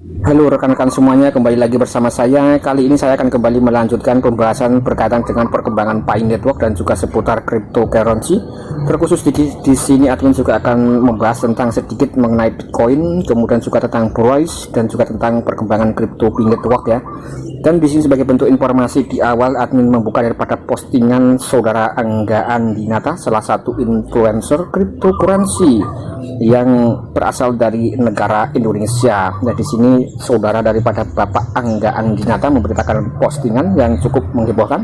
Halo rekan-rekan semuanya, kembali lagi bersama saya. Kali ini saya akan kembali melanjutkan pembahasan berkaitan dengan perkembangan Pi Network dan juga seputar cryptocurrency. Terkhusus di sini admin juga akan membahas tentang sedikit mengenai Bitcoin, kemudian juga tentang Price dan juga tentang perkembangan crypto Pi Network ya. Dan di sini sebagai bentuk informasi di awal admin membuka daripada postingan saudara Angga Andinata, salah satu influencer cryptocurrency yang berasal dari negara Indonesia. Nah, di sini saudara daripada Bapak Angga Andinata memberitakan postingan yang cukup menghebohkan,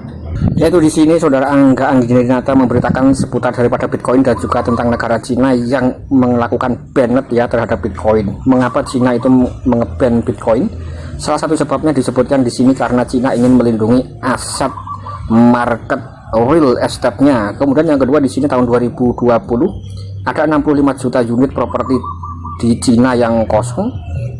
yaitu di sini saudara Angga Andinata memberitakan seputar daripada Bitcoin dan juga tentang negara Cina yang melakukan banned ya terhadap Bitcoin. Mengapa Cina itu mengeban Bitcoin? Salah satu sebabnya disebutkan di sini karena Cina ingin melindungi aset market real estate-nya. Kemudian yang kedua di sini tahun 2020 ada 65 juta unit properti di Cina yang kosong.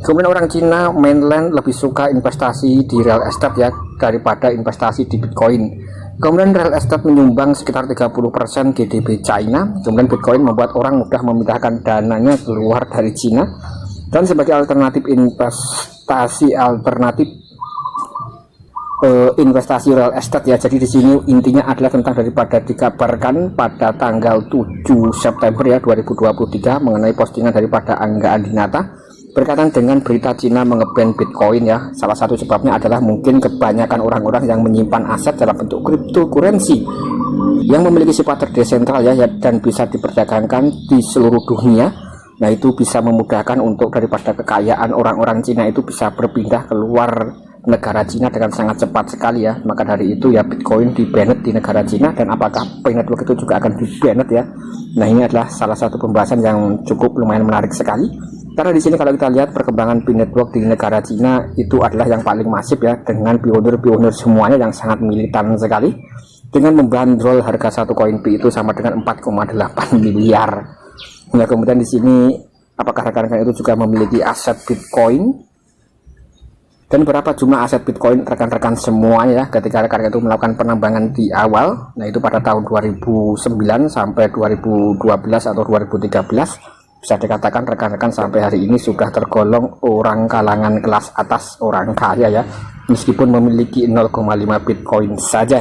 Kemudian orang Cina mainland lebih suka investasi di real estate ya daripada investasi di Bitcoin. Kemudian real estate menyumbang sekitar 30% GDP China. Kemudian Bitcoin membuat orang mudah memindahkan dananya keluar dari Cina. Dan sebagai alternatif investasi investasi real estate ya. Jadi di sini intinya adalah tentang daripada dikabarkan pada tanggal 7 September ya 2023 mengenai postingan daripada Angga Andinata berkaitan dengan berita Cina mengeban Bitcoin ya. Salah satu sebabnya adalah mungkin kebanyakan orang-orang yang menyimpan aset dalam bentuk cryptocurrency yang memiliki sifat terdesentral ya dan bisa diperdagangkan di seluruh dunia. Nah, itu bisa memudahkan untuk daripada kekayaan orang-orang Cina itu bisa berpindah keluar negara Cina dengan sangat cepat sekali ya. Maka dari itu ya Bitcoin di-banned di negara Cina, dan apakah Pi Network itu juga akan di-banned ya. Nah, ini adalah salah satu pembahasan yang cukup lumayan menarik sekali. Karena di sini kalau kita lihat perkembangan Pi Network di negara Cina itu adalah yang paling masif ya, dengan pionir-pionir semuanya yang sangat militan sekali dengan membandrol harga satu koin Pi itu sama dengan 4,8 miliar. Nah, kemudian di sini apakah rekan-rekan itu juga memiliki aset Bitcoin dan berapa jumlah aset Bitcoin rekan-rekan semuanya ya ketika rekan-rekan itu melakukan penambangan di awal. Nah, itu pada tahun 2009 sampai 2012 atau 2013 bisa dikatakan rekan-rekan sampai hari ini sudah tergolong orang kalangan kelas atas, orang kaya ya, meskipun memiliki 0,5 Bitcoin saja.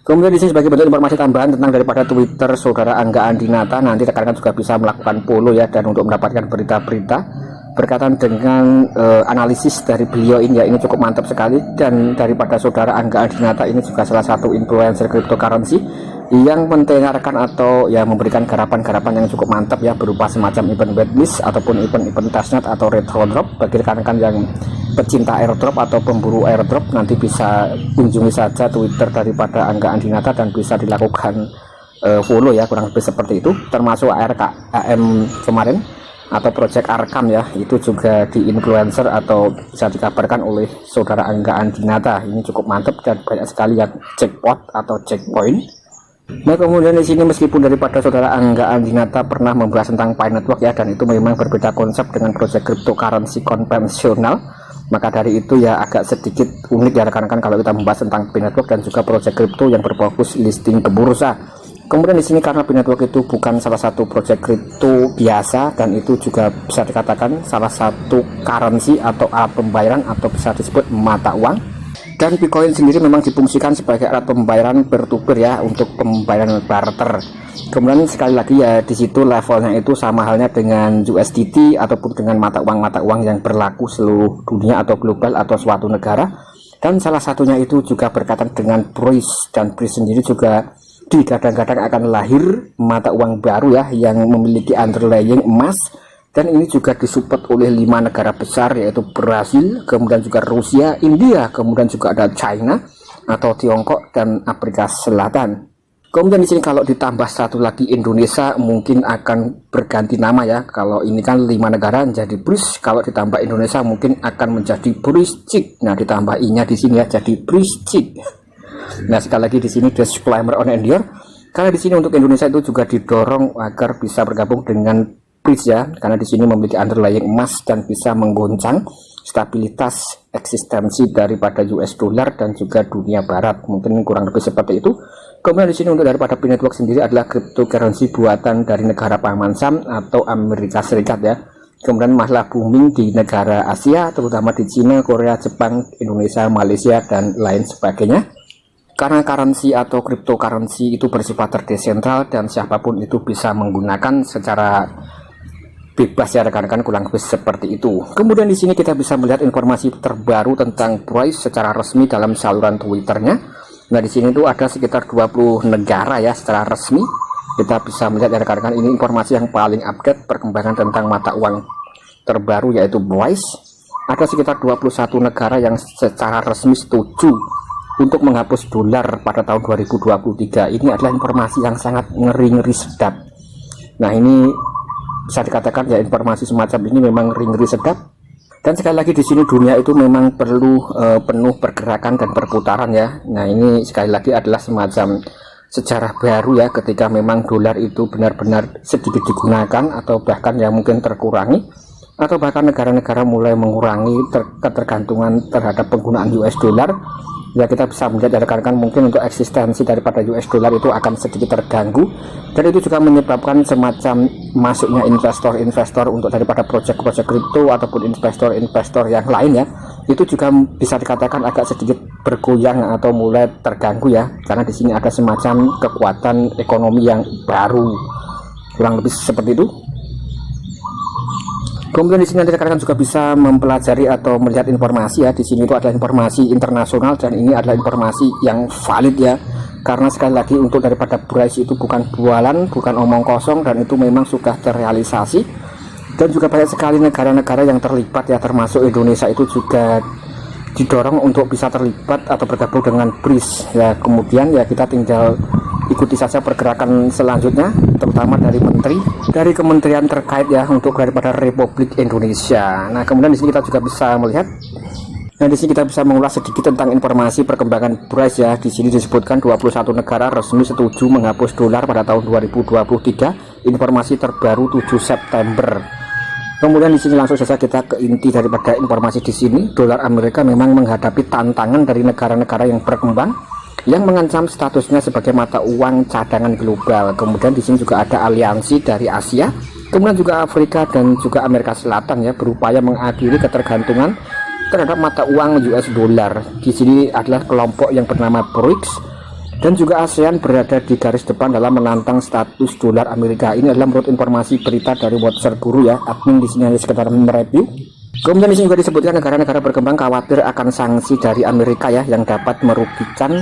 Kemudian di sini sebagai bentuk informasi tambahan tentang daripada Twitter saudara Angga Andinata, nanti rekan-rekan juga bisa melakukan follow ya, dan untuk mendapatkan berita-berita berkaitan dengan analisis dari beliau ini ya, ini cukup mantap sekali. Dan daripada saudara Angga Andinata ini juga salah satu influencer cryptocurrency yang mendengarkan atau ya memberikan garapan-garapan yang cukup mantap ya, berupa semacam event waitlist ataupun event-event testnet atau retro drop. Bagi rekan-rekan yang pecinta airdrop atau pemburu airdrop, nanti bisa kunjungi saja Twitter daripada Angga Andinata dan bisa dilakukan follow ya, kurang lebih seperti itu. Termasuk AM kemarin atau Project Arkam ya, itu juga di influencer atau bisa dikabarkan oleh saudara Angga Andinata. Ini cukup mantap dan banyak sekali yang jackpot atau checkpoint. Nah, kemudian di sini meskipun daripada saudara Angga Andinata pernah membahas tentang Pi Network ya, dan itu memang berbeda konsep dengan proyek cryptocurrency konvensional, maka dari itu ya agak sedikit unik ya rekan-rekan kalau kita membahas tentang Pi Network dan juga proyek kripto yang berfokus listing ke bursa. Kemudian di sini karena Pi Network itu bukan salah satu proyek kripto biasa, dan itu juga bisa dikatakan salah satu currency atau alat pembayaran atau bisa disebut mata uang. Dan Bitcoin sendiri memang difungsikan sebagai alat pembayaran peer-to-peer ya, untuk pembayaran barter. Kemudian sekali lagi ya, di situ levelnya itu sama halnya dengan USDT ataupun dengan mata uang yang berlaku seluruh dunia atau global atau suatu negara. Dan salah satunya itu juga berkaitan dengan BRICS, dan BRICS sendiri juga digadang-gadang akan lahir mata uang baru ya yang memiliki underlying emas. Dan ini juga disupport oleh 5 negara besar, yaitu Brasil, kemudian juga Rusia, India, kemudian juga ada China atau Tiongkok dan Afrika Selatan. Kemudian di sini kalau ditambah satu lagi Indonesia mungkin akan berganti nama ya. Kalau ini kan 5 negara menjadi BRICS, kalau ditambah Indonesia mungkin akan menjadi BRICS. Nah, ditambah i-nya di sini ya jadi BRICS. Nah, sekali lagi di sini disclaimer on and here, karena di sini untuk Indonesia itu juga didorong agar bisa bergabung dengan BRICS ya, karena di sini memiliki underlying emas dan bisa menggoncang stabilitas eksistensi daripada US dollar dan juga dunia barat. Mungkin kurang lebih seperti itu. Kemudian di sini untuk daripada Pi Network sendiri adalah cryptocurrency buatan dari negara paman Sam atau Amerika Serikat ya. kemudian masalah booming di negara Asia, terutama di Cina, Korea, Jepang, Indonesia, Malaysia, dan lain sebagainya. Karena currency atau cryptocurrency itu bersifat terdesentral dan siapapun itu bisa menggunakan secara bebas ya rekan-rekan, kurang lebih seperti itu. Kemudian di sini kita bisa melihat informasi terbaru tentang Bryce secara resmi dalam saluran Twitternya. Nah, di sini itu ada sekitar 20 negara ya secara resmi. Kita bisa melihat ya rekan-rekan, ini informasi yang paling update perkembangan tentang mata uang terbaru yaitu Bryce. Ada sekitar 21 negara yang secara resmi setuju untuk menghapus dolar pada tahun 2023. Ini adalah informasi yang sangat ngeri-ngeri sedap. Nah, ini bisa dikatakan ya informasi semacam ini memang ngeri-ngeri sedap. Dan sekali lagi di sini dunia itu memang perlu penuh pergerakan dan perputaran ya. Nah, ini sekali lagi adalah semacam sejarah baru ya, ketika memang dolar itu benar-benar sedikit digunakan atau bahkan ya mungkin terkurangi, atau bahkan negara-negara mulai mengurangi ketergantungan terhadap penggunaan US dollar. Ya, kita bisa melihat rekan-rekan mungkin untuk eksistensi daripada US dollar itu akan sedikit terganggu, dan itu juga menyebabkan semacam masuknya investor-investor untuk daripada proyek-proyek kripto ataupun investor-investor yang lain ya, itu juga bisa dikatakan agak sedikit bergoyang atau mulai terganggu ya, karena di sini ada semacam kekuatan ekonomi yang baru, kurang lebih seperti itu. Kemudian di sini nanti rekan-rekan juga bisa mempelajari atau melihat informasi ya. Di sini itu adalah informasi internasional dan ini adalah informasi yang valid ya. Karena sekali lagi untuk daripada Bryce itu bukan bualan, bukan omong kosong, dan itu memang sudah terrealisasi. Dan juga banyak sekali negara-negara yang terlibat ya, termasuk Indonesia itu juga didorong untuk bisa terlibat atau bergabung dengan Bryce ya. Kemudian ya kita tinggal ikuti saja pergerakan selanjutnya, terutama dari kementerian terkait ya untuk daripada Republik Indonesia. Nah, kemudian di sini kita juga bisa melihat, nah di sini kita bisa mengulas sedikit tentang informasi perkembangan Bryce ya. Di sini disebutkan 21 negara resmi setuju menghapus dolar pada tahun 2023. Informasi terbaru 7 September. Kemudian di sini langsung saja kita ke inti daripada informasi di sini. Dolar Amerika memang menghadapi tantangan dari negara-negara yang berkembang yang mengancam statusnya sebagai mata uang cadangan global. Kemudian di sini juga ada aliansi dari Asia, kemudian juga Afrika dan juga Amerika Selatan ya, berupaya mengakhiri ketergantungan terhadap mata uang US dollar. Di sini adalah kelompok yang bernama BRICS dan juga ASEAN berada di garis depan dalam menantang status dolar Amerika. Ini adalah menurut informasi berita dari Watcher Guru ya. Admin di sini hanya sekedar mereview. Kemudian di sini juga disebutkan negara-negara berkembang khawatir akan sanksi dari Amerika ya, yang dapat merugikan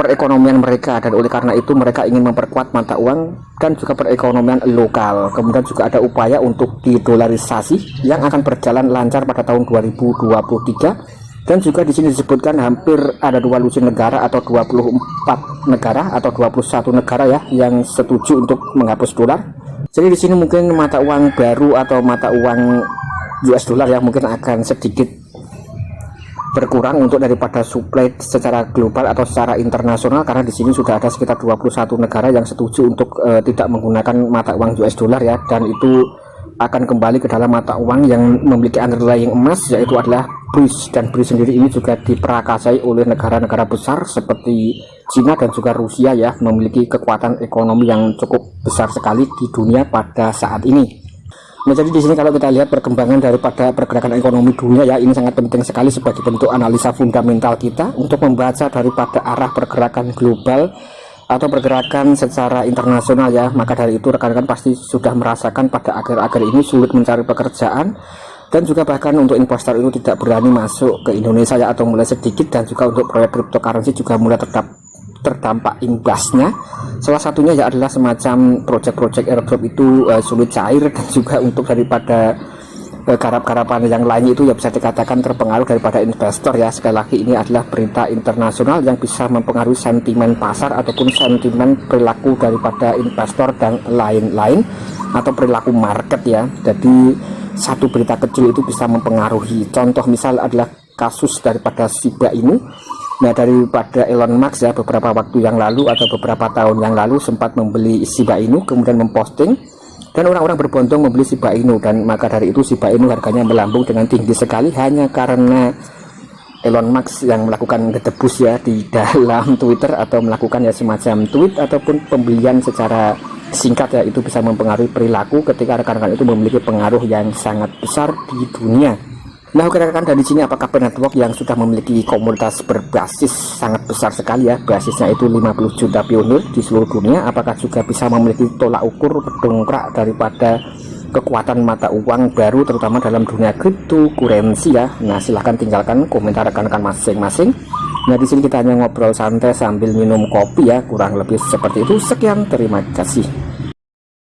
perekonomian mereka, dan oleh karena itu mereka ingin memperkuat mata uang dan juga perekonomian lokal. Kemudian juga ada upaya untuk didolarisasi yang akan berjalan lancar pada tahun 2023. Dan juga di sini disebutkan hampir ada 20 negara atau 24 negara atau 21 negara ya yang setuju untuk menghapus dolar. Jadi di sini mungkin mata uang baru atau mata uang US dollar ya mungkin akan sedikit berkurang untuk daripada supply secara global atau secara internasional, karena di sini sudah ada sekitar 21 negara yang setuju untuk tidak menggunakan mata uang US dollar ya, dan itu akan kembali ke dalam mata uang yang memiliki underlying emas, yaitu adalah BRICS. Dan BRICS sendiri ini juga diperakasai oleh negara-negara besar seperti Cina dan juga Rusia ya, memiliki kekuatan ekonomi yang cukup besar sekali di dunia pada saat ini. Nah, jadi di sini kalau kita lihat perkembangan daripada pergerakan ekonomi dunia ya, ini sangat penting sekali sebagai bentuk analisa fundamental kita untuk membaca daripada arah pergerakan global atau pergerakan secara internasional ya. Maka dari itu rekan-rekan pasti sudah merasakan pada akhir-akhir ini sulit mencari pekerjaan, dan juga bahkan untuk investor itu tidak berani masuk ke Indonesia ya, atau mulai sedikit, dan juga untuk proyek cryptocurrency juga mulai terdampak imbasnya. Salah satunya ya adalah semacam proyek-proyek airdrop itu sulit cair, dan juga untuk daripada garap-garapan yang lain itu ya bisa dikatakan terpengaruh daripada investor ya. Sekali lagi ini adalah berita internasional yang bisa mempengaruhi sentimen pasar ataupun sentimen perilaku daripada investor dan lain-lain, atau perilaku market ya. Jadi satu berita kecil itu bisa mempengaruhi. Contoh misal adalah kasus daripada Shiba Inu. Nah, daripada Elon Musk ya beberapa waktu yang lalu atau beberapa tahun yang lalu sempat membeli Shiba Inu, kemudian memposting, dan orang-orang berbondong membeli Shiba Inu, dan maka dari itu Shiba Inu harganya melambung dengan tinggi sekali hanya karena Elon Musk yang melakukan gedebus ya di dalam Twitter, atau melakukan ya semacam tweet ataupun pembelian secara singkat ya, itu bisa mempengaruhi perilaku ketika rekan-rekan itu memiliki pengaruh yang sangat besar di dunia. Nah, rekan-rekan, dari sini apakah network yang sudah memiliki komunitas berbasis sangat besar sekali ya, basisnya itu 50 juta pionir di seluruh dunia, apakah juga bisa memiliki tolak ukur pendongkrak daripada kekuatan mata uang baru terutama dalam dunia cryptocurrency ya? Nah, silahkan tinggalkan komentar rekan-rekan masing-masing. Nah, di sini kita hanya ngobrol santai sambil minum kopi ya, kurang lebih seperti itu. Sekian, terima kasih.